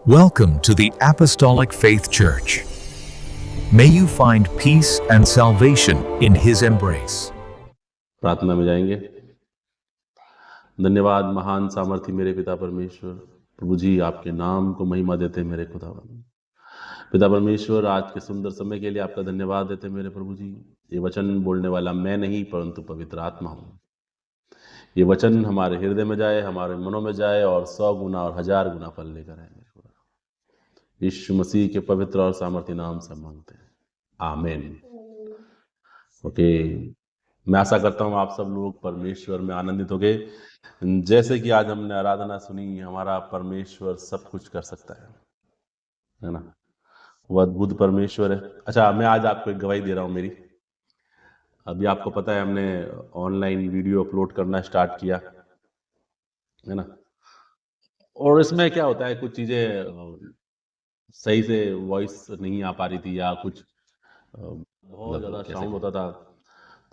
Welcome to the Apostolic Faith Church. May you find peace and salvation in His embrace. प्रार्थना में जाएंगे। धन्यवाद महान सामर्थी मेरे पिता परमेश्वर, प्रभु जी आपके नाम को महिमा देते मेरे खुदावन। पिता परमेश्वर, आज के सुंदर समय के लिए आपका धन्यवाद देते मेरे प्रभु जी। ये वचन बोलने वाला मैं नहीं परंतु पवित्र आत्मा हूँ। ये वचन हमारे हृदय में जाए, हमारे मनों में जाए और 100 गुना और 1000 गुना फल लेकर आए। यीशु मसीह के पवित्र और सामर्थी नाम से मांगते हैं, आमीन। ओके, मैं आशा करता हूँ आप सब लोग परमेश्वर में आनंदित हो गए। जैसे कि आज हमने आराधना सुनी, हमारा परमेश्वर सब कुछ कर सकता है ना। वो अद्भुत परमेश्वर है। अच्छा, मैं आज आपको एक गवाही दे रहा हूँ मेरी। अभी आपको पता है हमने ऑनलाइन वीडियो अपलोड करना स्टार्ट किया है ना, और इसमें क्या होता है, कुछ चीज़ें सही से वॉइस नहीं आ पा रही थी या कुछ बहुत ज़्यादा साउंड होता था।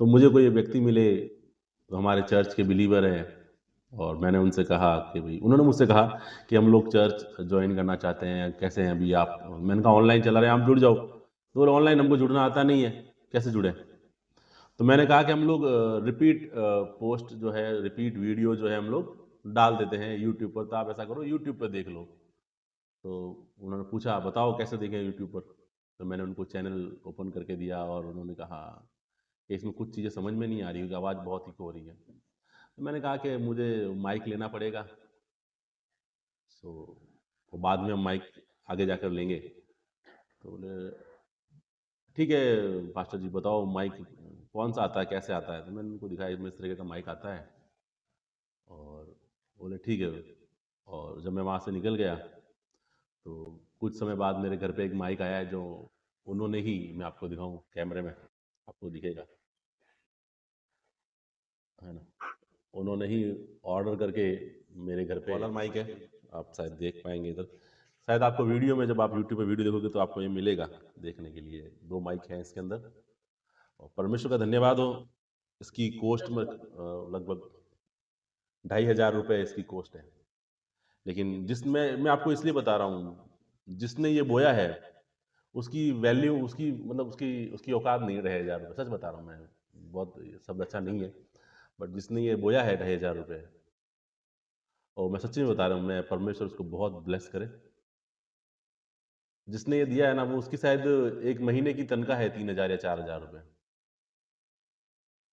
तो मुझे कोई व्यक्ति मिले, तो हमारे चर्च के बिलीवर हैं, और मैंने उनसे कहा कि भाई, उन्होंने मुझसे कहा कि हम लोग चर्च ज्वाइन करना चाहते हैं, कैसे हैं अभी आप। मैंने कहा ऑनलाइन चला रहे हैं, आप जुड़ जाओ। तो ऑनलाइन हमको जुड़ना आता नहीं है, कैसे जुड़े। तो मैंने कहा कि हम लोग रिपीट पोस्ट जो है, रिपीट वीडियो जो है हम लोग डाल देते हैं यूट्यूब पर, तो आप ऐसा करो यूट्यूब पर देख लो। तो उन्होंने पूछा बताओ कैसे देखें यूट्यूब पर। तो मैंने उनको चैनल ओपन करके दिया, और उन्होंने कहा कि इसमें कुछ चीज़ें समझ में नहीं आ रही, आवाज़ बहुत ही हो रही है। तो मैंने कहा कि मुझे माइक लेना पड़ेगा। तो बाद में हम माइक आगे जाकर लेंगे। तो बोले ठीक है पास्टर जी, बताओ माइक कौन सा आता है, कैसे आता है। तो मैंने उनको दिखाया इसमें इस तरीके का माइक आता है, और बोले ठीक है। और जब मैं वहाँ से निकल गया तो कुछ समय बाद मेरे घर पे एक माइक आया है, जो उन्होंने ही, मैं आपको दिखाऊं कैमरे में, आपको दिखेगा है ना, उन्होंने ही ऑर्डर करके मेरे घर पे कॉलर माइक है, आप शायद देख पाएंगे इधर। शायद आपको वीडियो में, जब आप यूट्यूब पे वीडियो देखोगे तो आपको ये मिलेगा देखने के लिए। 2 माइक हैं इसके अंदर, और परमेश्वर का धन्यवाद हो। इसकी कॉस्ट में लगभग 2500 रुपये इसकी कॉस्ट है। लेकिन जिसमें मैं आपको इसलिए बता रहा हूँ, जिसने ये बोया है उसकी वैल्यू, उसकी मतलब उसकी औकात नहीं 2500 रुपये। सच बता रहा हूँ मैं, बहुत शब्द अच्छा नहीं है, बट जिसने ये बोया है 2500 रुपये, और मैं सच्ची में बता रहा हूँ, मैं परमेश्वर उसको बहुत ब्लेस करे। जिसने ये दिया है ना, वो उसकी शायद एक महीने की तनख्वाह है 3000 या 4000 रुपये।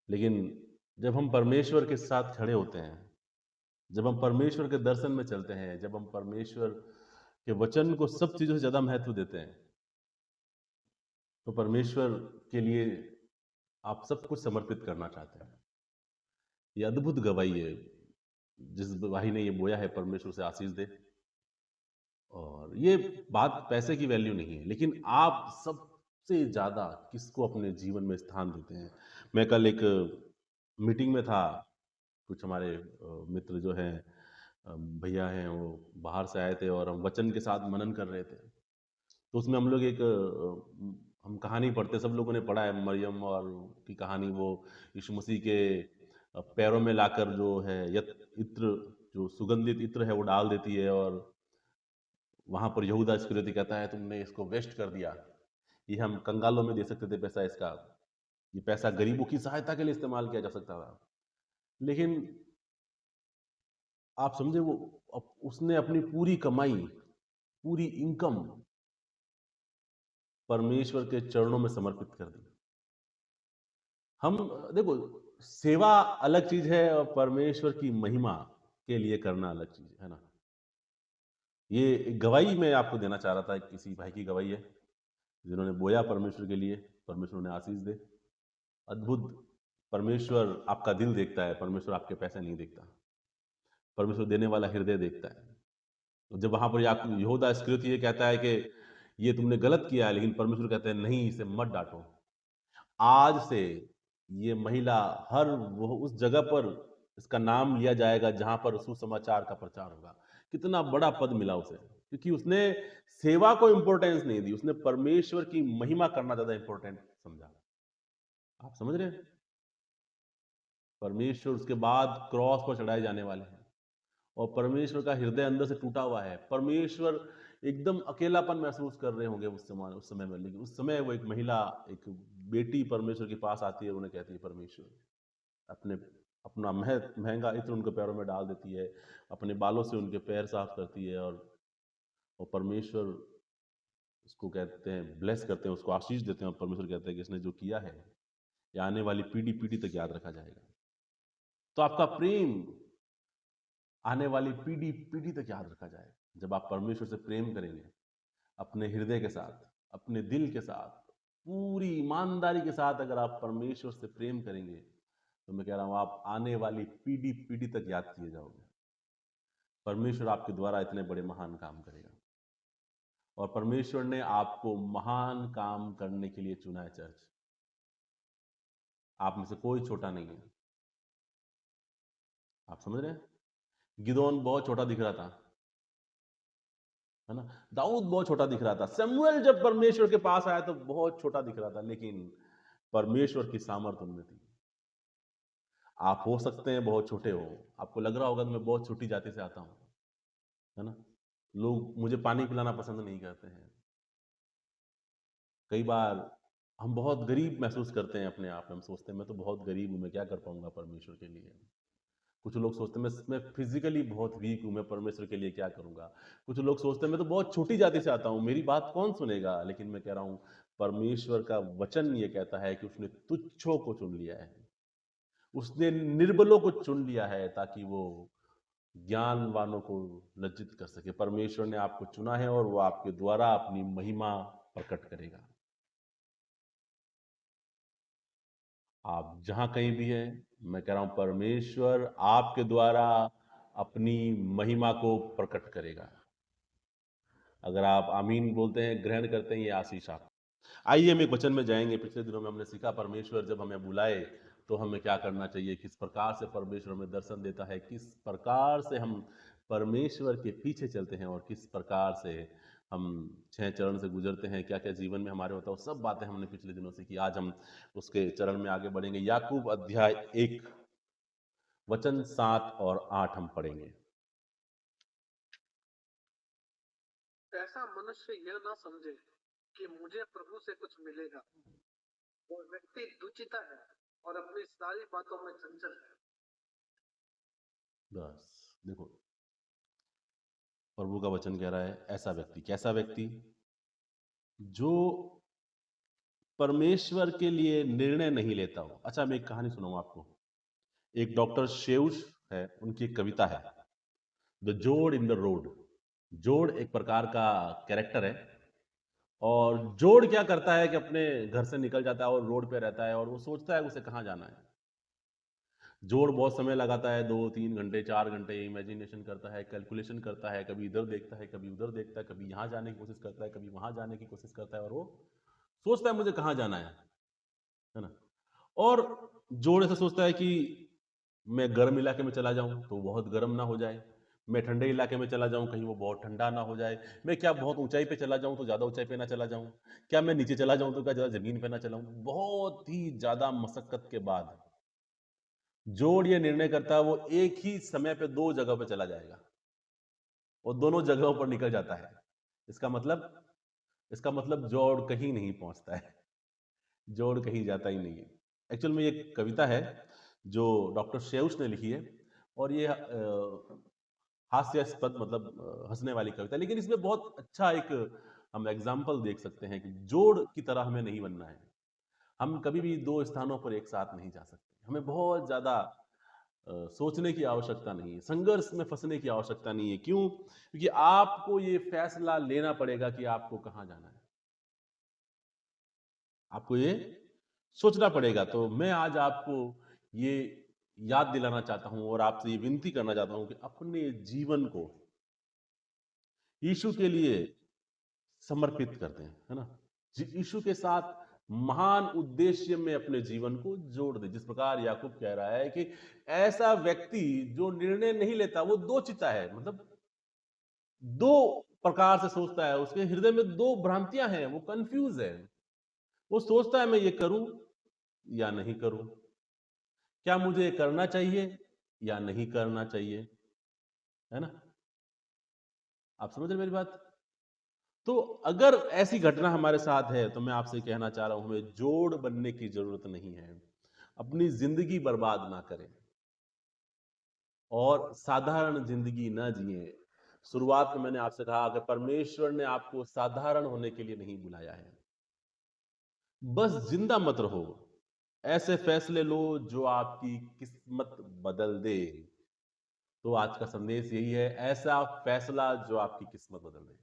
लेकिन जब हम परमेश्वर के साथ खड़े होते हैं, जब हम परमेश्वर के दर्शन में चलते हैं, जब हम परमेश्वर के वचन को सब चीज़ों से ज़्यादा महत्व देते हैं, तो परमेश्वर के लिए आप सब कुछ समर्पित करना चाहते हैं। ये अद्भुत गवाही है। जिस भाई ने ये बोया है, परमेश्वर से आशीष दे। और ये बात पैसे की वैल्यू नहीं है, लेकिन आप सबसे ज़्यादा किसको अपने जीवन में स्थान देते हैं। मैं कल एक मीटिंग में था, कुछ हमारे मित्र जो हैं, भैया हैं, वो बाहर से आए थे, और हम वचन के साथ मनन कर रहे थे। तो उसमें हम लोग एक हम कहानी पढ़ते, सब लोगों ने पढ़ा है, मरियम और की कहानी। वो यीशु मसीह के पैरों में लाकर जो है इत्र, जो सुगंधित इत्र है, वो डाल देती है, और वहाँ पर यहूदा इस्करियोती कहता है तुमने इसको वेस्ट कर दिया, ये हम कंगालों में दे सकते थे पैसा इसका, ये पैसा गरीबों की सहायता के लिए इस्तेमाल किया जा सकता था। लेकिन आप समझे, वो उसने अपनी पूरी कमाई, पूरी इनकम परमेश्वर के चरणों में समर्पित कर दी। हम देखो, सेवा अलग चीज है, और परमेश्वर की महिमा के लिए करना अलग चीज है ना। ये एक गवाही मैं आपको देना चाह रहा था, किसी भाई की गवाही है जिन्होंने बोया परमेश्वर के लिए, परमेश्वर ने आशीष दे। अद्भुत परमेश्वर आपका दिल देखता है, परमेश्वर आपके पैसे नहीं देखता, परमेश्वर देने वाला हृदय देखता है। तो जब वहां पर यहूदा इस्करियोती ये कहता है कि ये तुमने गलत किया है, लेकिन परमेश्वर कहते हैं नहीं, इसे मत डांटो। आज से ये महिला हर वो उस जगह पर इसका नाम लिया जाएगा जहां पर सुसमाचार का प्रचार होगा। कितना बड़ा पद मिला उसे, क्योंकि उसने सेवा को इंपॉर्टेंस नहीं दी, उसने परमेश्वर की महिमा करना ज्यादा इंपॉर्टेंट समझा। आप समझ रहे हैं, परमेश्वर उसके बाद क्रॉस पर चढ़ाए जाने वाले हैं, और परमेश्वर का हृदय अंदर से टूटा हुआ है। परमेश्वर एकदम अकेलापन महसूस कर रहे होंगे उस समय में, लेकिन उस समय वो एक महिला, एक बेटी परमेश्वर के पास आती है, उन्हें कहती है परमेश्वर, अपने अपना महंगा इत्र उनके पैरों में डाल देती है, अपने बालों से उनके पैर साफ करती है, और परमेश्वर उसको कहते हैं, ब्लेस करते हैं, उसको आशीष देते हैं, और परमेश्वर कहते हैं कि इसने जो किया है ये आने वाली पीढ़ी पीढ़ी तक याद रखा जाएगा। तो आपका प्रेम आने वाली पीढ़ी पीढ़ी तक याद रखा जाएगा। जब आप परमेश्वर से प्रेम करेंगे, अपने हृदय के साथ, अपने दिल के साथ, पूरी ईमानदारी के साथ अगर आप परमेश्वर से प्रेम करेंगे, तो मैं कह रहा हूं आप आने वाली पीढ़ी पीढ़ी तक याद किए जाओगे। परमेश्वर आपके द्वारा इतने बड़े महान काम करेगा, और परमेश्वर ने आपको महान काम करने के लिए चुना है चर्च। आप में से कोई छोटा नहीं है। आप समझ रहे हैं? गिदोन बहुत छोटा दिख रहा था, है ना? दाऊद बहुत छोटा दिख रहा था, शमूएल जब परमेश्वर के पास आया तो बहुत छोटा दिख रहा था, लेकिन परमेश्वर की सामर्थ उनमें थी। आप हो सकते हैं बहुत छोटे हो, आपको लग रहा होगा कि मैं बहुत छोटी जाति से आता हूं, है ना? लोग मुझे पानी पिलाना पसंद नहीं करते हैं। कई बार हम बहुत गरीब महसूस करते हैं अपने आप में, हम सोचते हैं मैं तो बहुत गरीब हूं, मैं क्या कर पाऊंगा परमेश्वर के लिए। कुछ लोग सोचते हैं मैं फिजिकली बहुत वीक हूं, मैं परमेश्वर के लिए क्या करूंगा। कुछ लोग सोचते हैं मैं तो बहुत छोटी जाति से आता हूं, मेरी बात कौन सुनेगा। लेकिन मैं कह रहा हूं परमेश्वर का वचन ये कहता है कि उसने तुच्छों को चुन लिया है, उसने निर्बलों को चुन लिया है, ताकि वो ज्ञानवानों को लज्जित कर सके। परमेश्वर ने आपको चुना है और वो आपके द्वारा अपनी महिमा प्रकट करेगा। आप जहां कहीं भी हैं, मैं कह रहा हूं परमेश्वर आपके द्वारा अपनी महिमा को प्रकट करेगा। अगर आप आमीन बोलते हैं, ग्रहण करते हैं ये आशीष आप। आइए हम एक वचन में जाएंगे। पिछले दिनों में हमने सीखा परमेश्वर जब हमें बुलाए तो हमें क्या करना चाहिए, किस प्रकार से परमेश्वर हमें दर्शन देता है, किस प्रकार से हम परमेश्वर के पीछे चलते हैं, और किस प्रकार से हम 6 चरण से गुजरते हैं, क्या क्या जीवन में हमारे होता है, वो सब बातें हमने पिछले दिनों सीखी। आज हम उसके चरण में आगे बढ़ेंगे। याकूब अध्याय 1 वचन 7 और 8 हम पढ़ेंगे। ऐसा मनुष्य यह ना समझे कि मुझे प्रभु से कुछ मिलेगा। वो व्यक्ति दुचिता है और अपनी सारी बातों में चंचल है। बस देखो, प्रभु का वचन कह रहा है ऐसा व्यक्ति, कैसा व्यक्ति, जो परमेश्वर के लिए निर्णय नहीं लेता हो। अच्छा, मैं एक कहानी सुनाऊं आपको। एक डॉक्टर शेउस है, उनकी एक कविता है, द जोड़ इन द रोड। जोड़ एक प्रकार का कैरेक्टर है, और जोड़ क्या करता है कि अपने घर से निकल जाता है और रोड पे रहता है, और वो सोचता है उसे कहाँ जाना है। जोड़ बहुत समय लगाता है, 2-3 घंटे 4 घंटे इमेजिनेशन करता है, कैलकुलेशन करता है, कभी इधर देखता है, कभी उधर देखता है, कभी यहाँ जाने की कोशिश करता है, कभी वहां जाने की कोशिश करता है, और वो सोचता है मुझे कहाँ जाना है ना? और जोड़ ऐसा सोचता है कि मैं गर्म इलाके में चला जाऊं तो बहुत गर्म ना हो जाए, मैं ठंडे इलाके में चला जाऊं कहीं वो बहुत ठंडा ना हो जाए, मैं क्या बहुत ऊंचाई पे चला जाऊं तो ज्यादा ऊंचाई पे ना चला जाऊं, क्या मैं नीचे चला जाऊं तो क्या ज्यादा जमीन पे ना चलाऊं। बहुत ही ज्यादा मशक्कत के बाद जोड़ ये निर्णय करता है वो एक ही समय पे 2 जगह पे चला जाएगा, और दोनों जगहों पर निकल जाता है। इसका मतलब जोड़ कहीं नहीं पहुंचता है, जोड़ कहीं जाता ही नहीं है। एक्चुअल में ये कविता है जो डॉक्टर शेउस ने लिखी है, और ये हास्यास्पद, मतलब हंसने वाली कविता, लेकिन इसमें बहुत अच्छा एक हम एग्जाम्पल देख सकते हैं कि जोड़ की तरह हमें नहीं बनना है। हम कभी भी 2 स्थानों पर एक साथ नहीं जा सकते। हमें बहुत ज्यादा सोचने की आवश्यकता नहीं है, संघर्ष में फंसने की आवश्यकता नहीं है। क्यों? क्योंकि आपको ये फैसला लेना पड़ेगा कि आपको कहां जाना है, आपको ये सोचना पड़ेगा। तो मैं आज आपको ये याद दिलाना चाहता हूं, और आपसे ये विनती करना चाहता हूं कि अपने जीवन को यीशु के लिए समर्पित कर दें, है ना? यीशु के साथ महान उद्देश्य में अपने जीवन को जोड़ दें। जिस प्रकार याकूब कह रहा है कि ऐसा व्यक्ति जो निर्णय नहीं लेता, वो दो चिता है, मतलब 2 प्रकार से सोचता है, उसके हृदय में 2 भ्रांतियां हैं, वो कंफ्यूज है। वो सोचता है मैं ये करूं या नहीं करूं, क्या मुझे करना चाहिए या नहीं करना चाहिए, है ना? आप समझ रहे मेरी बात? तो अगर ऐसी घटना हमारे साथ है तो मैं आपसे कहना चाह रहा हूं हमें जोड़ बनने की जरूरत नहीं है। अपनी जिंदगी बर्बाद ना करें और साधारण जिंदगी ना जिए। शुरुआत में मैंने आपसे कहा कि परमेश्वर ने आपको साधारण होने के लिए नहीं बुलाया है। बस जिंदा मत रहो, ऐसे फैसले लो जो आपकी किस्मत बदल दे। तो आज का संदेश यही है, ऐसा फैसला जो आपकी किस्मत बदल दे।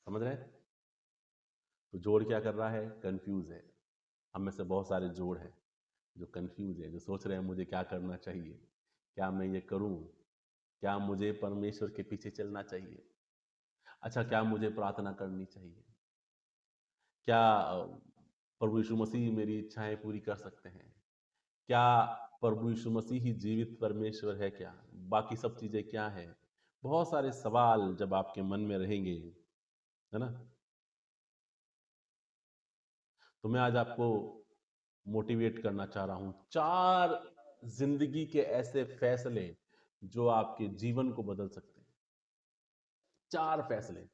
समझ रहे हैं? तो जोड़ क्या कर रहा है? कंफ्यूज है। हम में से बहुत सारे जोड़ हैं जो कंफ्यूज है, जो सोच रहे हैं मुझे क्या करना चाहिए, क्या मैं ये करूं, क्या मुझे परमेश्वर के पीछे चलना चाहिए, अच्छा क्या मुझे प्रार्थना करनी चाहिए, क्या प्रभु यीशु मसीह मेरी इच्छाएं पूरी कर सकते हैं, क्या प्रभु यीशु मसीह ही जीवित परमेश्वर है, क्या बाकी सब चीजें क्या है। बहुत सारे सवाल जब आपके मन में रहेंगे, है ना, तो मैं आज आपको मोटिवेट करना चाह रहा हूं 4 जिंदगी के ऐसे फैसले जो आपके जीवन को बदल सकते हैं। 4 फैसले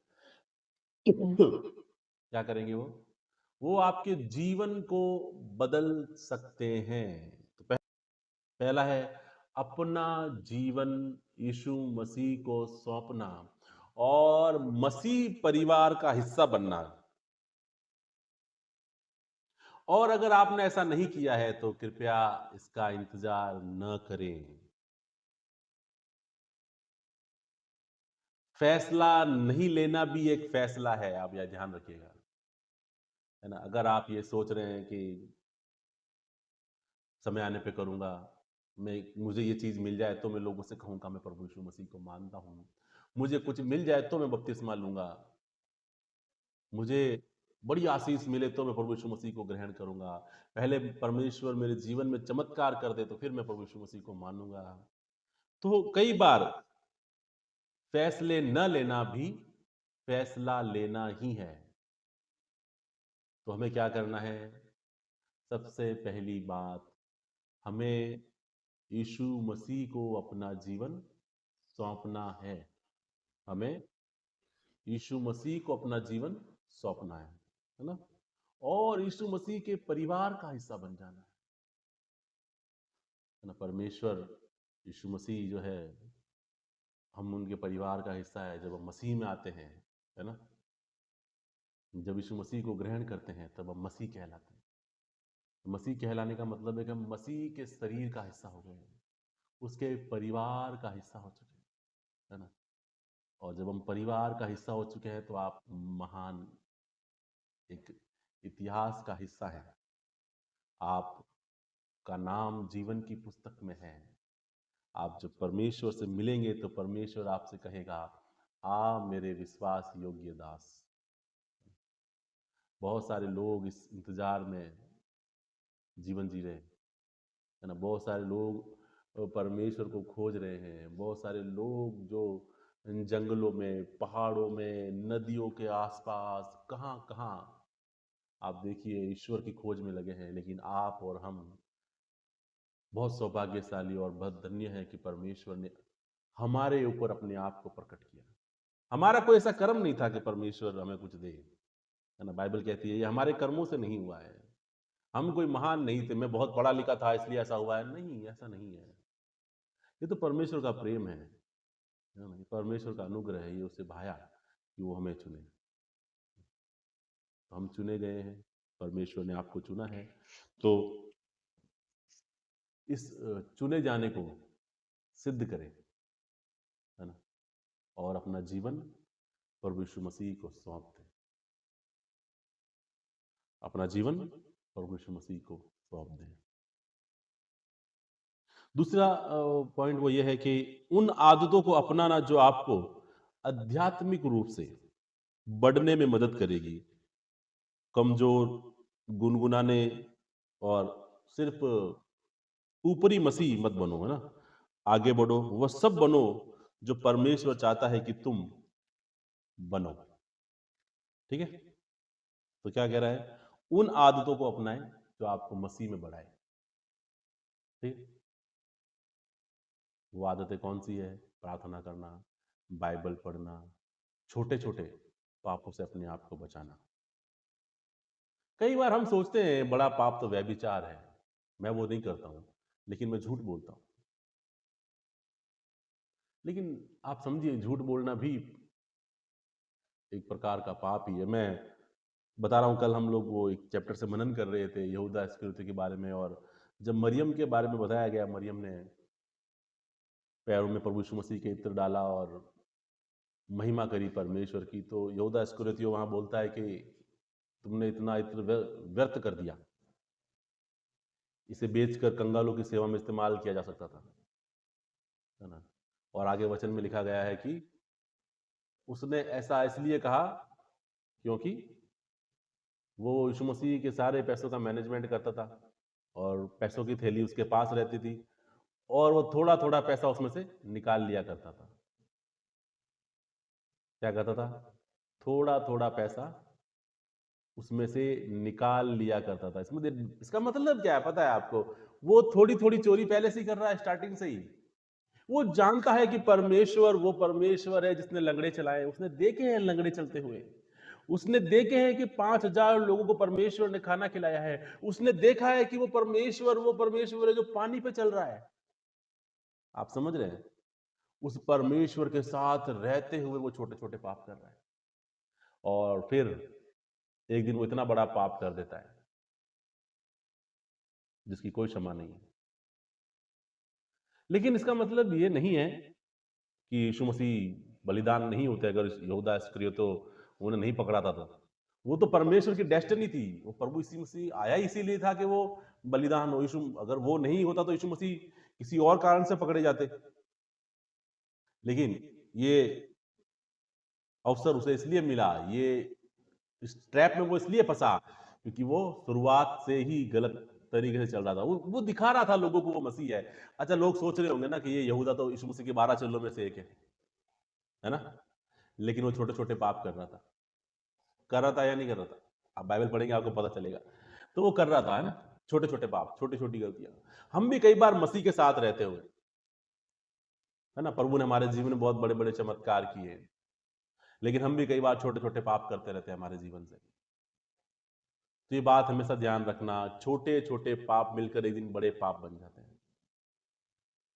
क्या करेंगे वो आपके जीवन को बदल सकते हैं। तो पहला है अपना जीवन यीशु मसीह को सौंपना और मसीह परिवार का हिस्सा बनना। और अगर आपने ऐसा नहीं किया है तो कृपया इसका इंतजार न करें। फैसला नहीं लेना भी एक फैसला है, आप यह ध्यान रखिएगा, है ना। अगर आप ये सोच रहे हैं कि समय आने पे करूंगा, मैं मुझे ये चीज मिल जाए तो मैं लोगों से कहूंगा मैं प्रभु यीशु मसीह को मानता हूं, मुझे कुछ मिल जाए तो मैं बपतिस्मा लूंगा, मुझे बड़ी आशीष मिले तो मैं प्रभु यीशु मसीह को ग्रहण करूंगा, पहले परमेश्वर मेरे जीवन में चमत्कार कर दे तो फिर मैं प्रभु यीशु मसीह को मानूंगा। तो कई बार फैसले न लेना भी फैसला लेना ही है। तो हमें क्या करना है? सबसे पहली बात, हमें यीशु मसीह को अपना जीवन सौंपना है। हमें यीशु मसीह को अपना जीवन सौंपना है ना, और यीशु मसीह के परिवार का हिस्सा बन जाना है ना। परमेश्वर यीशु मसीह जो है, हम उनके परिवार का हिस्सा है जब हम मसीह में आते हैं, है ना। जब यीशु मसीह को ग्रहण करते हैं तब हम मसीह कहलाते हैं। मसीह कहलाने का मतलब है कि हम मसीह के शरीर का हिस्सा हो गए हैं, उसके परिवार का हिस्सा हो चुके हैं, है ना। और जब हम परिवार का हिस्सा हो चुके हैं तो आप महान एक इतिहास का हिस्सा है। आपका नाम जीवन की पुस्तक में है। आप जब परमेश्वर से मिलेंगे तो परमेश्वर आपसे कहेगा, आ मेरे विश्वास योग्य दास। बहुत सारे लोग इस इंतजार में जीवन जी रहे हैं, है ना। बहुत सारे लोग परमेश्वर को खोज रहे हैं। बहुत सारे लोग जो इन जंगलों में, पहाड़ों में, नदियों के आसपास, कहाँ कहाँ आप देखिए ईश्वर की खोज में लगे हैं। लेकिन आप और हम बहुत सौभाग्यशाली और बहुत धन्य है कि परमेश्वर ने हमारे ऊपर अपने आप को प्रकट किया। हमारा कोई ऐसा कर्म नहीं था कि परमेश्वर हमें कुछ दे, है ना। बाइबल कहती है ये हमारे कर्मों से नहीं हुआ है। हम कोई महान नहीं थे, मैं बहुत पढ़ा लिखा था इसलिए ऐसा हुआ है, नहीं, ऐसा नहीं है। ये तो परमेश्वर का प्रेम है ना, ये परमेश्वर का अनुग्रह है। ये उससे भाया कि वो हमें चुने। तो हम चुने गए हैं, परमेश्वर ने आपको चुना है। तो इस चुने जाने को सिद्ध करें, है ना, और अपना जीवन प्रभु यीशु मसीह को सौंप दें। अपना जीवन प्रभु यीशु मसीह को सौंप दें। दूसरा पॉइंट वो ये है कि उन आदतों को अपनाना जो आपको आध्यात्मिक रूप से बढ़ने में मदद करेगी। कमजोर, गुनगुनाने और सिर्फ ऊपरी मसीह मत बनो, है ना। आगे बढ़ो, वह सब बनो जो परमेश्वर चाहता है कि तुम बनो। ठीक है। तो क्या कह रहा है? उन आदतों को अपनाएं जो आपको मसीह में बढ़ाए। ठीक है। वो आदतें कौन सी है? प्रार्थना करना, बाइबल पढ़ना, छोटे छोटे पापों से अपने आप को बचाना। कई बार हम सोचते हैं बड़ा पाप तो व्यभिचार है, मैं वो नहीं करता हूं, लेकिन मैं झूठ बोलता हूं। लेकिन आप समझिए, झूठ बोलना भी एक प्रकार का पाप ही है। मैं बता रहा हूं, कल हम लोग वो एक चैप्टर से मनन कर रहे थे यहूदा इस्करियोती के बारे में, और जब मरियम के बारे में बताया गया, मरियम ने पैरों में प्रभु यीशु मसीह के इत्र डाला और महिमा करी परमेश्वर की, तो यहूदा इस्करियोती वहां बोलता है कि तुमने इतना इत्र व्यर्थ कर दिया, इसे बेचकर कंगालों की सेवा में इस्तेमाल किया जा सकता था, है ना। और आगे वचन में लिखा गया है कि उसने ऐसा इसलिए कहा क्योंकि वो यीशु मसीह के सारे पैसों का मैनेजमेंट करता था, और पैसों की थैली उसके पास रहती थी, और वो थोड़ा थोड़ा पैसा उसमें से निकाल लिया करता था। क्या करता था? थोड़ा थोड़ा पैसा उसमें से निकाल लिया करता था। इसका मतलब क्या है पता है आपको? वो थोड़ी थोड़ी चोरी पहले से ही कर रहा है, स्टार्टिंग से ही। वो जानता है कि परमेश्वर वो परमेश्वर है जिसने लंगड़े चलाए, उसने देखे हैं लंगड़े चलते हुए, उसने देखे हैं कि 5,000 लोगों को परमेश्वर ने खाना खिलाया है, उसने देखा है कि वो परमेश्वर है जो पानी पे चल रहा है। आप समझ रहे हैं? उस परमेश्वर के साथ रहते हुए वो छोटे छोटे पाप कर रहा है, और फिर एक दिन वो इतना बड़ा पाप कर देता है जिसकी कोई क्षमा नहीं है। लेकिन इसका मतलब ये नहीं है कि यीशु मसीह बलिदान नहीं होते। अगर यहूदा इस्करियोती तो उन्हें नहीं पकड़ाता था, वो तो परमेश्वर की डेस्टिनी थी। वो प्रभु यीशु मसीह आया इसीलिए था कि वो बलिदान हो। यीशु अगर वो नहीं होता तो यीशु मसीह किसी और कारण से पकड़े जाते। लेकिन ये अवसर उसे इसलिए मिला, ये इस ट्रैप में वो इसलिए फंसा क्योंकि वो शुरुआत से ही गलत तरीके से चल रहा था। वो दिखा रहा था लोगों को वो मसीह है। अच्छा, लोग सोच रहे होंगे ना कि ये यहूदा तो यीशु मसीह के 12 चेलों में से एक है ना। लेकिन वो छोटे छोटे पाप कर रहा था या नहीं कर रहा था? आप बाइबल पढ़ेंगे आपको पता चलेगा। तो वो कर रहा था, है ना, छोटे छोटे पाप, छोटी छोटी गलतियां। हम भी कई बार मसीह के साथ रहते हुए, है ना, प्रभु ने हमारे जीवन में बहुत बड़े बड़े चमत्कार किए, लेकिन हम भी कई बार छोटे छोटे पाप करते रहते हैं हमारे जीवन से। तो ये बात हमेशा ध्यान रखना, छोटे छोटे पाप मिलकर एक दिन बड़े पाप बन जाते हैं।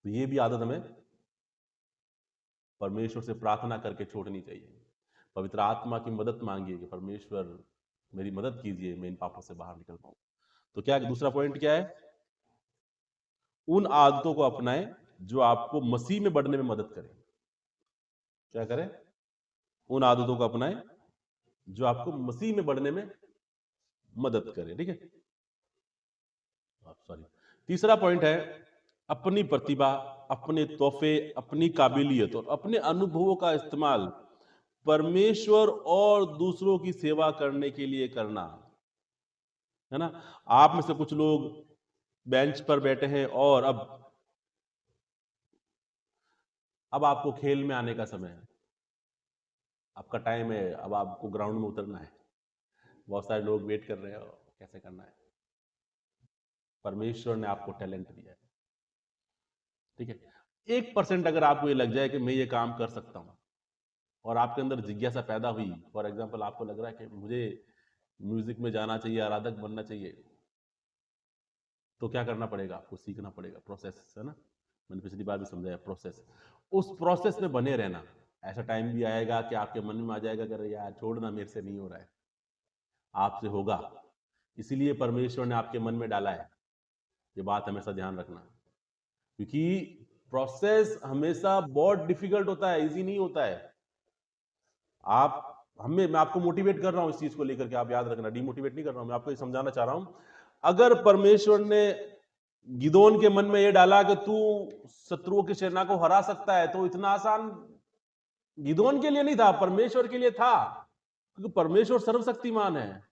तो ये भी आदत हमें परमेश्वर से प्रार्थना करके छोड़नी चाहिए। पवित्र आत्मा की मदद मांगिए कि परमेश्वर मेरी मदद कीजिए, मैं इन पापों से बाहर निकल पाऊं। तो क्या दूसरा पॉइंट क्या है? उन आदतों को अपनाएं जो आपको मसीह में बढ़ने में मदद करें। क्या करें? उन आदतों को अपनाएं जो आपको मसीह में बढ़ने में मदद करें। ठीक है, सॉरी। तीसरा पॉइंट है, अपनी प्रतिभा, अपने तोहफे, अपनी काबिलियत और अपने अनुभवों का इस्तेमाल परमेश्वर और दूसरों की सेवा करने के लिए करना, है ना। आप में से कुछ लोग बेंच पर बैठे हैं और अब आपको खेल में आने का समय है, आपका टाइम है, अब आपको ग्राउंड में उतरना है। बहुत सारे लोग वेट कर रहे हैं, कैसे करना है। परमेश्वर ने आपको टैलेंट दिया है, ठीक है। 1% अगर आपको ये लग जाए कि मैं ये काम कर सकता हूं, और आपके अंदर जिज्ञासा पैदा हुई, फॉर एग्जाम्पल आपको लग रहा है कि मुझे म्यूजिक में जाना चाहिए, आराधक बनना चाहिए, तो क्या करना पड़ेगा? आपको सीखना पड़ेगा, प्रोसेस है ना। मैंने पिछली बार भी समझाया, प्रोसेस। उस प्रोसेस में बने रहना। ऐसा टाइम भी आएगा कि आपके मन में आ जाएगा कि यार छोड़ना, मेरे से नहीं हो रहा है। आपसे होगा, इसीलिए परमेश्वर ने आपके मन में डाला है। ये बात हमेशा ध्यान रखना, क्योंकि प्रोसेस हमेशा बहुत डिफिकल्ट होता है, इजी नहीं होता है। मैं आपको मोटिवेट कर रहा हूं इस चीज को लेकर के, आप याद रखना, डिमोटिवेट नहीं कर रहा हूं, मैं आपको ये समझाना चाह रहा हूं। अगर परमेश्वर ने गिदोन के मन में ये डाला कि तू शत्रुओं की सेना को हरा सकता है, तो इतना आसान गिदोन के लिए नहीं था, परमेश्वर के लिए था, क्योंकि परमेश्वर सर्वशक्तिमान है।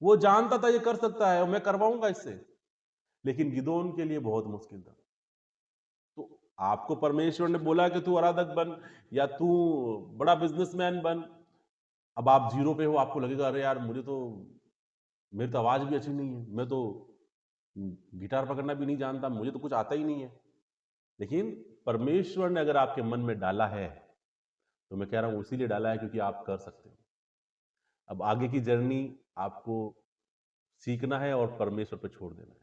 वो जानता था ये कर सकता है और मैं करवाऊंगा इससे, लेकिन गिदोन के लिए बहुत मुश्किल था। तो आपको परमेश्वर ने बोला कि तू आराधक बन या तू बड़ा बिजनेसमैन बन, अब आप जीरो पे हो, आपको लगेगा अरे यार मेरी तो आवाज भी अच्छी नहीं है, मैं तो गिटार पकड़ना भी नहीं जानता, मुझे तो कुछ आता ही नहीं है। लेकिन परमेश्वर ने अगर आपके मन में डाला है तो मैं कह रहा हूँ इसीलिए डाला है क्योंकि आप कर सकते हो। अब आगे की जर्नी आपको सीखना है और परमेश्वर पे छोड़ देना है।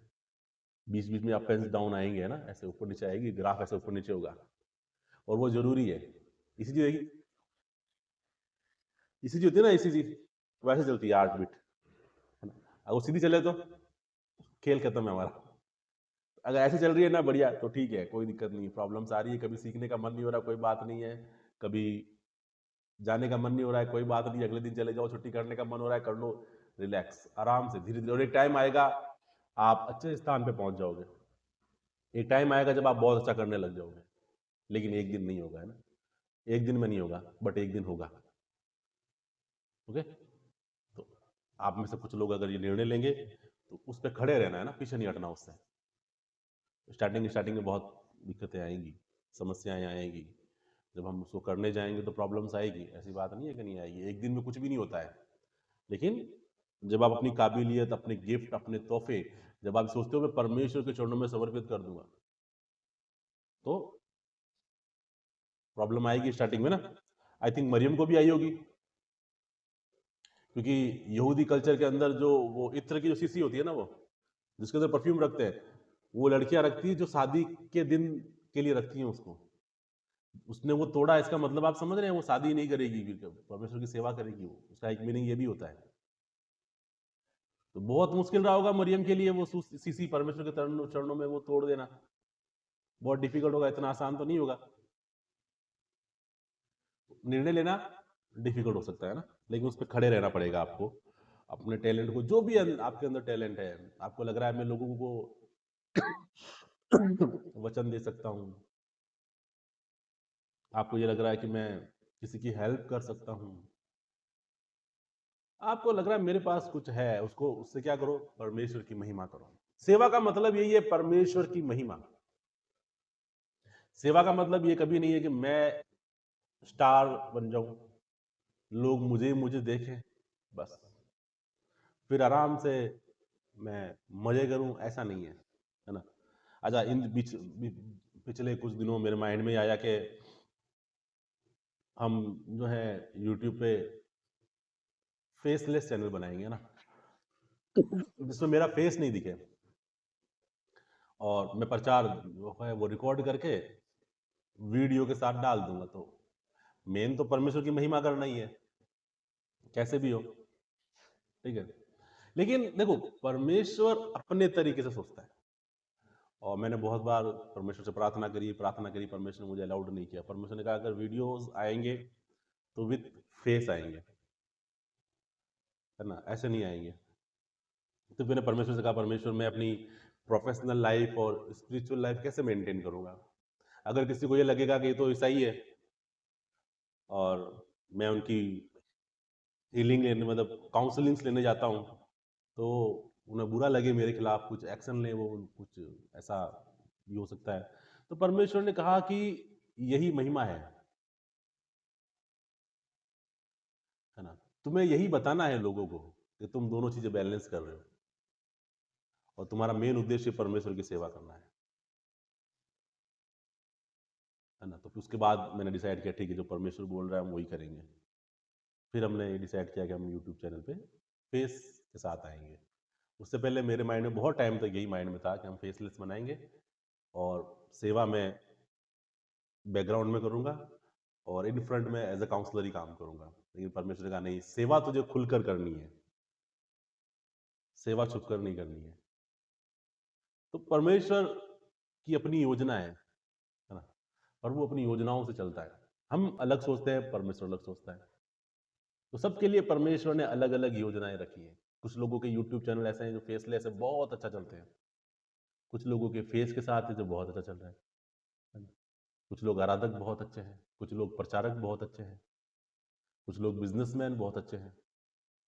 बीच बीच में अप एंड डाउन आएंगे, है ना, ऐसे ऊपर नीचे आएगी, ग्राफ ऐसे ऊपर नीचे होगा, और वो जरूरी है। इसीलिए इसी होती है ना, इसी वैसे चलती है 8 बीट, है ना। अगर वो सीधी चले तो खेल खत्म है हमारा। अगर ऐसे चल रही है ना बढ़िया, तो ठीक है, कोई दिक्कत नहीं। प्रॉब्लम्स आ रही है, कभी सीखने का मन नहीं हो रहा, कोई बात नहीं है। कभी जाने का मन नहीं हो रहा है, कोई बात नहीं, अगले दिन चले जाओ। छुट्टी करने का मन हो रहा है, कर लो, रिलैक्स, आराम से, धीरे धीरे। और एक टाइम आएगा आप अच्छे स्थान पे पहुंच जाओगे। एक टाइम आएगा जब आप बहुत अच्छा करने लग जाओगे, लेकिन एक दिन नहीं होगा, है ना। एक दिन में नहीं होगा, बट एक दिन होगा। ओके, तो आप में से कुछ लोग अगर ये निर्णय लेंगे तो उस पर खड़े रहना है ना, पीछे नहीं हटना उससे। स्टार्टिंग में बहुत दिक्कतें आएंगी, समस्याएं आएंगी। जब हम उसको करने जाएंगे तो प्रॉब्लम्स आएगी, ऐसी बात नहीं है कि नहीं आएगी। एक दिन में कुछ भी नहीं होता है, लेकिन जब आप अपनी काबिलियत, अपने गिफ्ट, अपने तोहफे, जब आप सोचते हो मैं परमेश्वर के चरणों में समर्पित कर दूंगा, तो प्रॉब्लम आएगी स्टार्टिंग में ना। आई थिंक मरियम को भी आई होगी, क्योंकि यहूदी कल्चर के अंदर जो वो इत्र की जो शीशी होती है ना, वो जिसके अंदर परफ्यूम रखते हैं, वो लड़कियां रखती है जो शादी के दिन के लिए रखती हैं उसको। उसने वो तोड़ा, इसका मतलब आप समझ रहे हैं, वो शादी नहीं करेगी, परमेश्वर की सेवा करेगी वो। उसका एक मीनिंग ये भी होता है। तो बहुत मुश्किल रहा होगा मरियम के लिए वो सीसी परमेश्वर के चरणों में वो तोड़ देना। बहुत डिफिकल्ट होगा, इतना आसान तो नहीं होगा। निर्णय लेना डिफिकल्ट हो सकता है ना, लेकिन उस पर खड़े रहना पड़ेगा आपको। अपने टैलेंट को, जो भी आपके अंदर टैलेंट है, आपको लग रहा है मैं लोगों को वचन दे सकता हूँ, आपको ये लग रहा है कि मैं किसी की हेल्प कर सकता हूँ, आपको लग रहा है मेरे पास कुछ है, उसको, उससे क्या करो, परमेश्वर की महिमा करो। सेवा का मतलब यही है, परमेश्वर की महिमा। सेवा का मतलब ये कभी नहीं है कि मैं स्टार बन जाऊं, लोग मुझे मुझे देखें, बस फिर आराम से मैं मजे करूं, ऐसा नहीं है ना। अच्छा, इन पिछले कुछ दिनों मेरे माइंड में आया कि हम जो है यूट्यूब पे फेसलेस चैनल बनाएंगे ना, जिसमें मेरा फेस नहीं दिखे, और मैं प्रचार जो है वो रिकॉर्ड करके वीडियो के साथ डाल दूंगा। तो मेन तो परमेश्वर की महिमा करना ही है, कैसे भी हो, ठीक है। लेकिन देखो, परमेश्वर अपने तरीके से सोचता है, और मैंने बहुत बार परमेश्वर से प्रार्थना करी, परमेश्वर ने मुझे अलाउड नहीं किया। परमेश्वर ने कहा अगर वीडियोस आएंगे तो विथ फेस आएंगे, है ना, ऐसे नहीं आएंगे। तो मैंने परमेश्वर से कहा, परमेश्वर मैं अपनी प्रोफेशनल लाइफ और स्पिरिचुअल लाइफ कैसे मेंटेन करूंगा? अगर किसी को ये लगेगा कि ये तो ईसाई है और मैं उनकी हीलिंग लेने, मतलब काउंसलिंग्स लेने जाता हूँ, तो उन्हें बुरा लगे, मेरे खिलाफ कुछ एक्शन ले, वो कुछ ऐसा भी हो सकता है। तो परमेश्वर ने कहा कि यही महिमा है ना, तुम्हें यही बताना है लोगों को कि तुम दोनों चीजें बैलेंस कर रहे हो, और तुम्हारा मेन उद्देश्य परमेश्वर की सेवा करना है ना। तो फिर उसके बाद मैंने डिसाइड किया, ठीक है, जो परमेश्वर बोल रहा है हम वही करेंगे। फिर हमने ये डिसाइड किया कि हम यूट्यूब चैनल पे फेस के साथ आएंगे। उससे पहले मेरे माइंड में बहुत टाइम तक यही माइंड में था कि हम फेसलेस बनाएंगे, और सेवा में बैकग्राउंड में करूंगा, और इन फ्रंट में एज अ काउंसलर ही काम करूंगा। लेकिन परमेश्वर ने कहा नहीं, सेवा तुझे खुलकर करनी है, सेवा छुप कर नहीं करनी है। तो परमेश्वर की अपनी योजना है ना, और वो अपनी योजनाओं से चलता है। हम अलग सोचते हैं, परमेश्वर अलग सोचता है। तो सबके लिए परमेश्वर ने अलग अलग योजनाएं रखी है। कुछ लोगों के यूट्यूब चैनल ऐसे हैं जो फेसलेस है, बहुत अच्छा चलते हैं। कुछ लोगों के फेस के साथ है जो बहुत अच्छा चल रहा है ना? कुछ लोग आराधक बहुत अच्छे हैं, कुछ लोग प्रचारक बहुत अच्छे हैं, कुछ लोग बिजनेसमैन बहुत अच्छे हैं,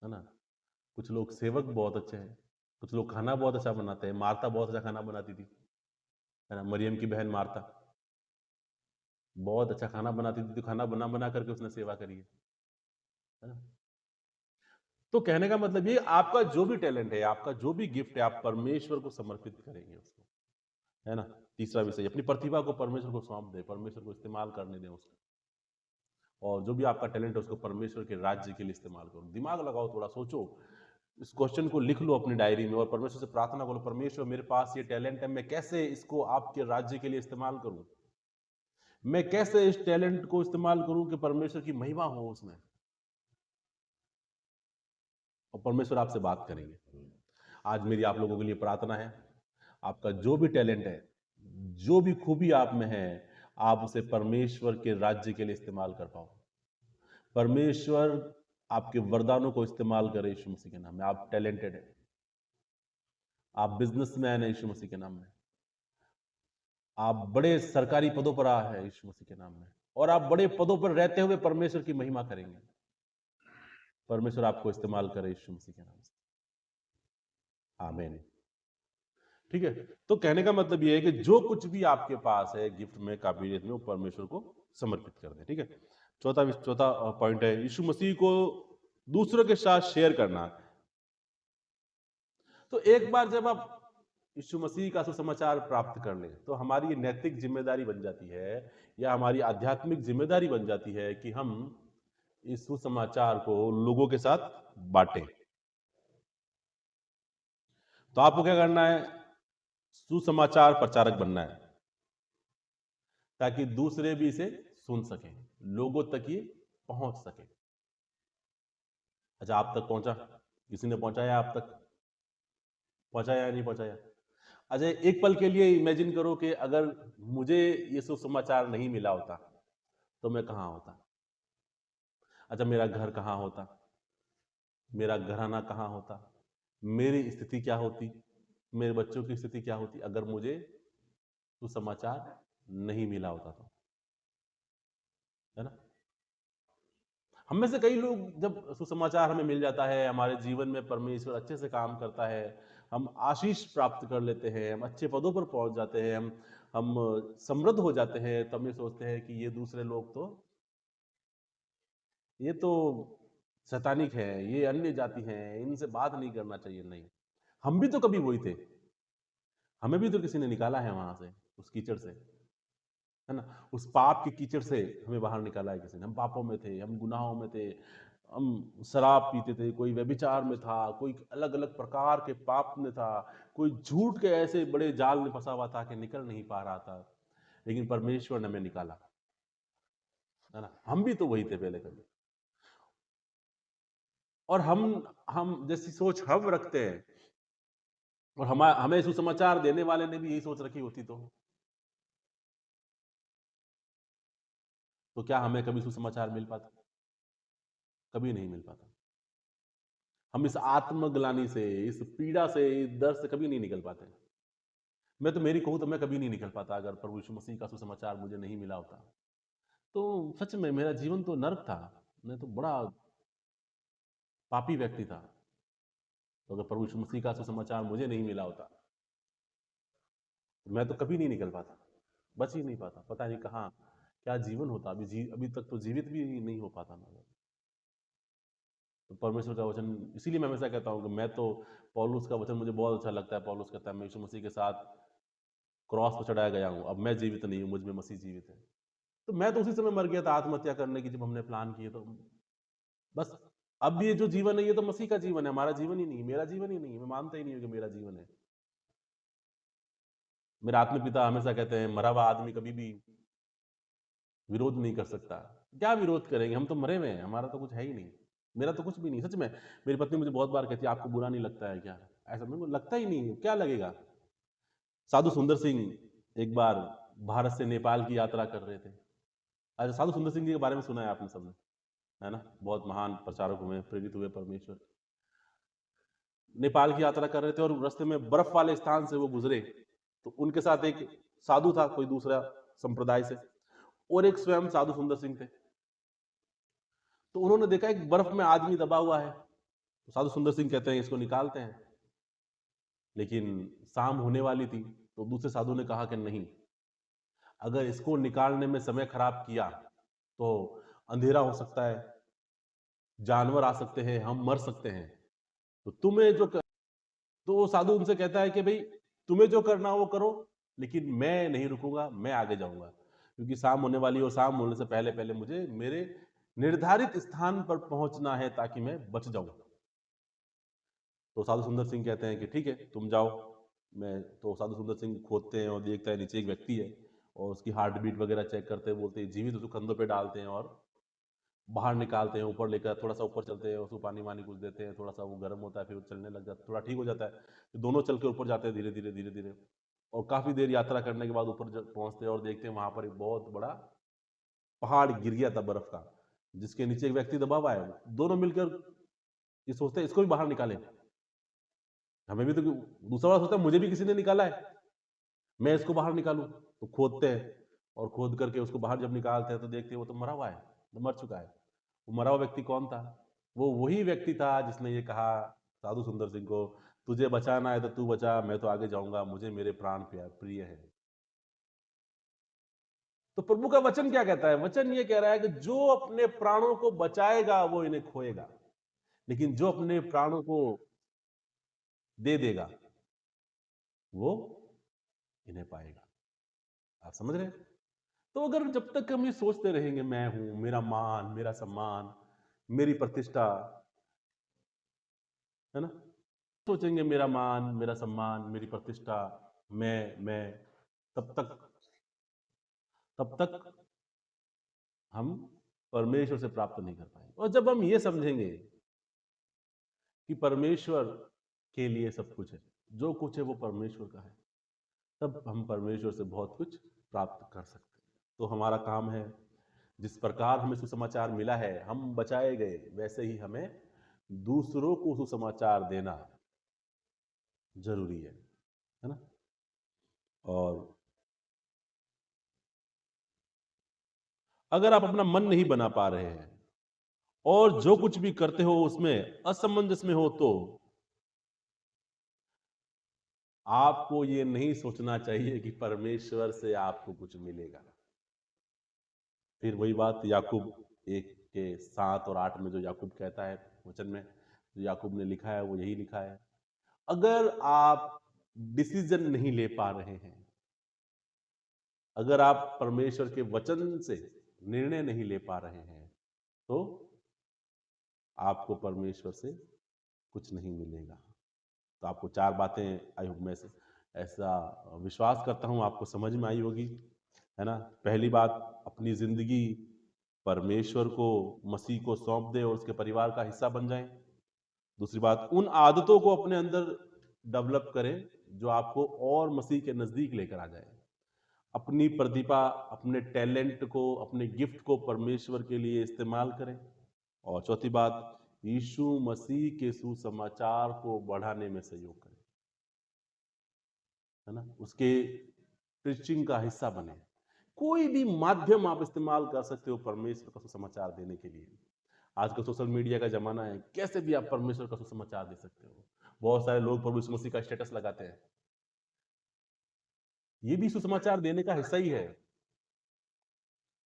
है ना, कुछ लोग सेवक बहुत अच्छे हैं, कुछ लोग खाना बहुत अच्छा बनाते हैं। मार्ता बहुत अच्छा खाना बनाती थी, है ना, मरियम की बहन मार्ता बहुत अच्छा खाना बनाती थी, तो खाना बना बना करके उसने सेवा करी है ना। तो कहने का मतलब ये, आपका जो भी टैलेंट है, आपका जो भी गिफ्ट है, आप परमेश्वर को समर्पित करेंगे उसको, है ना। तीसरा विषय, अपनी प्रतिभा को परमेश्वर को सौंप दे, परमेश्वर को इस्तेमाल करने दें उसको, और जो भी आपका टैलेंट है उसको परमेश्वर के राज्य के लिए इस्तेमाल करो। दिमाग लगाओ, थोड़ा सोचो, इस क्वेश्चन को लिख लो अपनी डायरी में और परमेश्वर से प्रार्थना करो, परमेश्वर मेरे पास ये टैलेंट है, मैं कैसे इसको आपके राज्य के लिए इस्तेमाल करूं, मैं कैसे इस टैलेंट को इस्तेमाल करूं कि परमेश्वर की महिमा हो उसमें, और परमेश्वर आपसे बात करेंगे। आज मेरी आप लोगों के लिए प्रार्थना है, आपका जो भी टैलेंट है, जो भी खूबी आप में है, आप उसे परमेश्वर के राज्य के लिए इस्तेमाल कर पाओ। परमेश्वर आपके वरदानों को इस्तेमाल करे यीशु मसीह के नाम में। आप टैलेंटेड है, आप बिजनेसमैन है यीशु मसीह के नाम में, आप बड़े सरकारी पदों पर आए हैं यीशु मसीह के नाम में, और आप बड़े पदों पर रहते हुए परमेश्वर की महिमा करेंगे। परमेश्वर आपको इस्तेमाल करे यीशु मसीह के नाम से, आमीन। ठीक है, तो कहने का मतलब यह है कि जो कुछ भी आपके पास है गिफ्ट में, काबिलियत में, वो परमेश्वर को समर्पित कर दें। ठीक है, चौथा पॉइंट है यीशु मसीह को दूसरों के साथ शेयर करना। तो एक बार जब आप यीशु मसीह का सुसमाचार प्राप्त कर लें तो हमारी ये नैतिक जिम्मेदारी बन जाती है, या हमारी आध्यात्मिक जिम्मेदारी बन जाती है कि हम इस सुसमाचार को लोगों के साथ बांटें। तो आपको क्या करना है? सुसमाचार प्रचारक बनना है, ताकि दूसरे भी इसे सुन सकें, लोगों तक ये पहुंच सके। अच्छा, आप तक पहुंचा? किसी ने पहुंचाया आप तक? पहुंचाया या नहीं पहुंचाया? अच्छा, एक पल के लिए इमेजिन करो कि अगर मुझे ये सुसमाचार नहीं मिला होता तो मैं कहां होता? अच्छा, मेरा घर कहां होता, मेरा घराना कहां होता, मेरी स्थिति क्या होती, मेरे बच्चों की स्थिति क्या होती अगर मुझे सुसमाचार नहीं मिला होता तो, है ना? हम में से कई लोग, जब सुसमाचार हमें मिल जाता है, हमारे जीवन में परमेश्वर अच्छे से काम करता है, हम आशीष प्राप्त कर लेते हैं, हम अच्छे पदों पर पहुंच जाते हैं, हम समृद्ध हो जाते हैं, तब हम ये सोचते हैं कि ये दूसरे लोग तो, ये तो शैतानिक है, ये अन्य जाति हैं, इनसे बात नहीं करना चाहिए। नहीं, हम भी तो कभी वही थे, हमें भी तो किसी ने निकाला है वहां से, उस कीचड़ से, है ना? उस पाप के कीचड़ से हमें बाहर निकाला है किसी ने। हम पापों में थे, हम गुनाहों में थे, हम शराब पीते थे, कोई व्यभिचार में था, कोई अलग अलग प्रकार के पाप में था, कोई झूठ के ऐसे बड़े जाल में फंसा हुआ था कि निकल नहीं पा रहा था, लेकिन परमेश्वर ने हमें निकाला, है ना? हम भी तो वही थे पहले कभी। और हम जैसी सोच हम रखते हैं, और हमें सुसमाचार देने वाले ने भी यही सोच रखी होती तो क्या हमें कभी सुसमाचार मिल पाता? कभी नहीं मिल पाता। हम इस आत्मग्लानि से, इस पीड़ा से, इस दर्द से कभी नहीं निकल पाते। मैं तो मेरी कहूं तो मैं कभी नहीं निकल पाता अगर प्रभु यीशु मसीह का सुसमाचार मुझे नहीं मिला होता। तो सच में मेरा जीवन तो नर्क था, मैं तो बड़ा पापी व्यक्ति था। तो अगर प्रभु यीशु मसीह का सुसमाचार मुझे नहीं मिला होता तो मैं तो कभी नहीं निकल पाता, बच ही नहीं पाता। पता नहीं कहाँ क्या जीवन होता, अभी तक तो जीवित भी नहीं हो पाता मैं। तो परमेश्वर का वचन, इसीलिए मैं हमेशा कहता हूँ कि मैं तो, पौलुस का वचन मुझे बहुत अच्छा लगता है। पौलुस कहता है मैं यीशु मसीह के साथ क्रॉस पर चढ़ाया गया हूँ, अब मैं जीवित नहीं हूँ, मुझ में मसीह जीवित है। तो मैं तो उसी समय मर गया था आत्महत्या करने की, जब हमने प्लान किए। तो बस अब ये जो जीवन है ये तो मसीह का जीवन है, हमारा जीवन ही नहीं, मेरा जीवन ही नहीं। मैं मानता ही नहीं हूँ कि मेरा जीवन है। मेरा आत्मिक पिता हमेशा कहते हैं मरा हुआ आदमी कभी भी विरोध नहीं कर सकता। क्या विरोध करेंगे, हम तो मरे हुए हैं, हमारा तो कुछ है ही नहीं। मेरा तो कुछ भी नहीं, सच में। मेरी पत्नी मुझे बहुत बार कहती है आपको बुरा नहीं लगता है क्या? ऐसा मेरे को लगता ही नहीं, क्या लगेगा। साधु सुंदर सिंह एक बार भारत से नेपाल की यात्रा कर रहे थे। अच्छा, साधु सुंदर सिंह जी के बारे में सुना है आपने सबने, है ना? बहुत महान प्रचारक हुए, प्रेरित हुए परमेश्वर। नेपाल की यात्रा कर रहे थे और रास्ते में बर्फ वाले स्थान से वो गुजरे, तो उनके साथ एक साधु था, कोई दूसरा संप्रदाय से, और एक स्वयं साधु सुंदर सिंह थे। तो उन्होंने देखा एक बर्फ में आदमी दबा हुआ है, तो साधु सुंदर सिंह कहते हैं इसको निकालते हैं। लेकिन शाम होने वाली थी, तो दूसरे साधु ने कहा कि नहीं, अगर इसको निकालने में समय खराब किया तो अंधेरा हो सकता है, जानवर आ सकते हैं, हम मर सकते हैं। तो तो वो साधु उनसे कहता है कि भाई तुम्हें जो करना हो वो करो, लेकिन मैं नहीं रुकूंगा, मैं आगे जाऊंगा, क्योंकि शाम होने वाली है और शाम होने से पहले पहले मुझे मेरे निर्धारित स्थान पर पहुंचना है ताकि मैं बच जाऊं। तो साधु सुंदर सिंह कहते हैं कि ठीक है तुम जाओ। मैं तो साधु सुंदर सिंह खोदते हैं और देखता है नीचे एक व्यक्ति है और उसकी हार्ट बीट वगैरह चेक करते हैं, बोलते हैं जीवित, उसको कंधों पे डालते हैं और बाहर निकालते हैं, ऊपर लेकर थोड़ा सा ऊपर चलते हैं, उसको पानी वानी कुछ देते हैं, थोड़ा सा वो गर्म होता है, फिर वो चलने लग जाता है, थोड़ा ठीक हो जाता है। फिर दोनों चल के ऊपर जाते हैं धीरे धीरे धीरे धीरे, और काफी देर यात्रा करने के बाद ऊपर पहुंचते हैं और देखते हैं वहां पर एक बहुत बड़ा पहाड़ गिर गया था बर्फ का, जिसके नीचे एक व्यक्ति दबा हुआ है। दोनों मिलकर ये सोचते हैं इसको भी बाहर निकाले। हमें भी तो दूसरा वाला सोचता है मुझे भी किसी ने निकाला है, मैं इसको बाहर निकालूं। तो खोदते हैं और खोद करके उसको बाहर जब निकालते हैं तो देखते हैं वो तो मरा हुआ है, तो मर चुका है। वो मरा हुआ व्यक्ति कौन था? वो वही व्यक्ति था जिसने ये कहा साधु सुंदर सिंह को, तुझे बचाना है तो तू बचा, मैं तो आगे जाऊंगा, मुझे मेरे प्राण प्रिय है। तो प्रभु का वचन क्या कहता है? वचन ये कह रहा है कि जो अपने प्राणों को बचाएगा वो इन्हें खोएगा, लेकिन जो अपने प्राणों को दे देगा वो इन्हें पाएगा। आप समझ रहे हैं? तो अगर जब तक हम ये सोचते रहेंगे मैं हूं, मेरा मान, मेरा सम्मान, मेरी प्रतिष्ठा, है ना, सोचेंगे मेरा मान, मेरा सम्मान, मेरी प्रतिष्ठा, मैं, तब तक हम परमेश्वर से प्राप्त नहीं कर पाएंगे। और जब हम ये समझेंगे कि परमेश्वर के लिए सब कुछ है, जो कुछ है वो परमेश्वर का है, तब हम परमेश्वर से बहुत कुछ प्राप्त कर सकते हैं। तो हमारा काम है, जिस प्रकार हमें सुसमाचार मिला है, हम बचाए गए, वैसे ही हमें दूसरों को सुसमाचार देना जरूरी है ना। और अगर आप अपना मन नहीं बना पा रहे हैं और जो कुछ भी करते हो उसमें असमंजस में हो, तो आपको ये नहीं सोचना चाहिए कि परमेश्वर से आपको कुछ मिलेगा। फिर वही बात याकूब 1:7 और 8 में जो याकूब कहता है वचन में, जो याकूब ने लिखा है वो यही लिखा है, अगर आप डिसीजन नहीं ले पा रहे हैं, अगर आप परमेश्वर के वचन से निर्णय नहीं ले पा रहे हैं, तो आपको परमेश्वर से कुछ नहीं मिलेगा। तो आपको 4 बातें आई होप मैं से ऐसा विश्वास करता हूं आपको समझ में आई होगी, है ना। पहली बात, अपनी जिंदगी परमेश्वर को, मसीह को सौंप दें और उसके परिवार का हिस्सा बन जाएं। दूसरी बात, उन आदतों को अपने अंदर डेवलप करें जो आपको और मसीह के नजदीक लेकर आ जाए। अपनी प्रतिभा, अपने टैलेंट को, अपने गिफ्ट को परमेश्वर के लिए इस्तेमाल करें। और चौथी बात, यीशु मसीह के सुसमाचार को बढ़ाने में सहयोग करें, है ना, उसके प्रीचिंग का हिस्सा बने। कोई भी माध्यम आप इस्तेमाल कर सकते हो परमेश्वर का सुसमाचार देने के लिए। आजकल सोशल मीडिया का जमाना है, कैसे भी आप परमेश्वर का सुसमाचार दे सकते हो। बहुत सारे लोग प्रभु यीशु मसीह का स्टेटस लगाते हैं, ये भी सुसमाचार देने का हिस्सा ही है,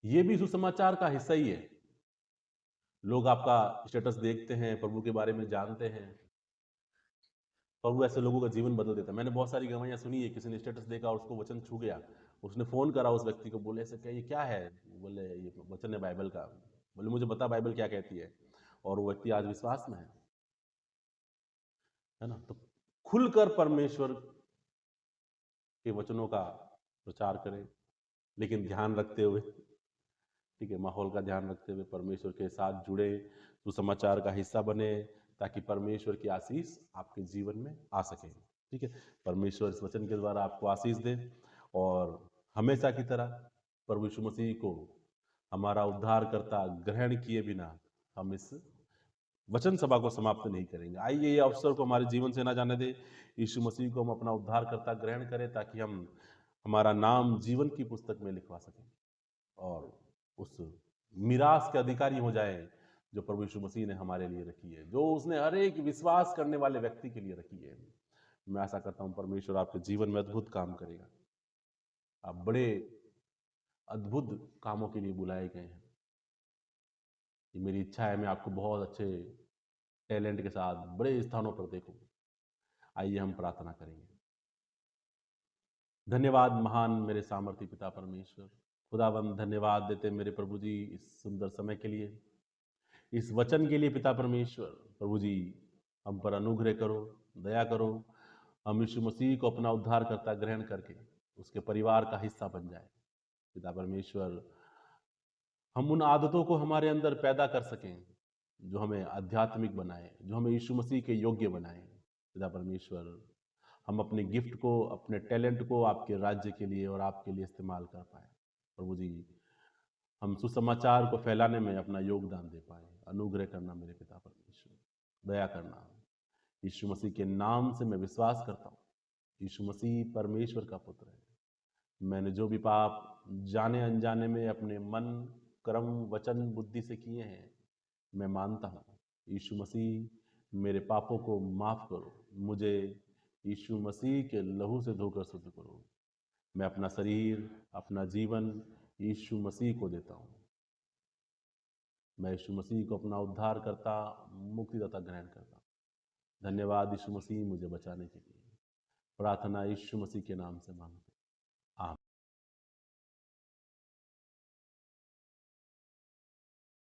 ये भी सुसमाचार का हिस्सा ही है। लोग आपका स्टेटस देखते हैं, प्रभु के बारे में जानते हैं, प्रभु ऐसे लोगों का जीवन बदल देता है। मैंने बहुत सारी गवाहियां सुनी है, किसी ने स्टेटस देखा और उसको वचन छू गया, उसने फोन करा उस व्यक्ति को, बोले ऐसे क्या, ये क्या है? बोले ये वचन है बाइबल का। बोले मुझे बता बाइबल क्या कहती है। और वो व्यक्ति आज विश्वास में है ना। तो खुलकर परमेश्वर के वचनों का प्रचार करें, लेकिन ध्यान रखते हुए, ठीक है, माहौल का ध्यान रखते हुए परमेश्वर के साथ जुड़े, सुसमाचार का हिस्सा बने, ताकि परमेश्वर की आशीष आपके जीवन में आ सके। ठीक है, परमेश्वर इस वचन के द्वारा आपको आशीष दे, और हमेशा की तरह प्रभु यीशु मसीह को हमारा उद्धारकर्ता ग्रहण किए बिना हम इस वचन सभा को समाप्त नहीं करेंगे। आइए ये अवसर को हमारे जीवन से ना जाने दे, यीशु मसीह को हम अपना उद्धारकर्ता ग्रहण करें, ताकि हम हमारा नाम जीवन की पुस्तक में लिखवा सकें और उस मिरास के अधिकारी हो जाए जो प्रभु यीशु मसीह ने हमारे लिए रखी है, जो उसने हर एक विश्वास करने वाले व्यक्ति के लिए रखी है। मैं आशा करता हूं परमेश्वर आपके जीवन में अद्भुत काम करेगा। आप बड़े अद्भुत कामों के लिए बुलाए गए हैं। ये मेरी इच्छा है, मैं आपको बहुत अच्छे टैलेंट के साथ बड़े स्थानों पर देखूं। आइए हम प्रार्थना करेंगे। धन्यवाद महान मेरे सामर्थी पिता परमेश्वर, खुदावंद धन्यवाद देते मेरे प्रभु जी इस सुंदर समय के लिए। इस वचन के लिए पिता परमेश्वर प्रभु जी हम पर अनुग्रह करो, दया करो। हम यीशु मसीह को अपना उद्धारकर्ता ग्रहण करके उसके परिवार का हिस्सा बन जाए। पिता परमेश्वर हम उन आदतों को हमारे अंदर पैदा कर सकें जो हमें आध्यात्मिक बनाए, जो हमें यीशु मसीह के योग्य बनाए। पिता परमेश्वर हम अपने गिफ्ट को, अपने टैलेंट को आपके राज्य के लिए और आपके लिए इस्तेमाल कर पाए। प्रभु जी हम सुसमाचार को फैलाने में अपना योगदान दे पाए। अनुग्रह करना मेरे पिता परमेश्वर, दया करना। यीशु मसीह के नाम से मैं विश्वास करता हूँ यीशु मसीह परमेश्वर का पुत्र है। मैंने जो भी पाप जाने अनजाने में अपने मन, कर्म, वचन, बुद्धि से किए हैं, मैं मानता हूँ यीशु मसीह मेरे पापों को माफ करो। मुझे यीशु मसीह के लहू से धोकर शुद्ध करो। मैं अपना शरीर, अपना जीवन यीशु मसीह को देता हूँ। मैं यीशु मसीह को अपना उद्धार करता, मुक्तिदाता ग्रहण करता हूँ। धन्यवाद यीशु मसीह मुझे बचाने के लिए। प्रार्थना यीशु मसीह के नाम से मांगते हैं।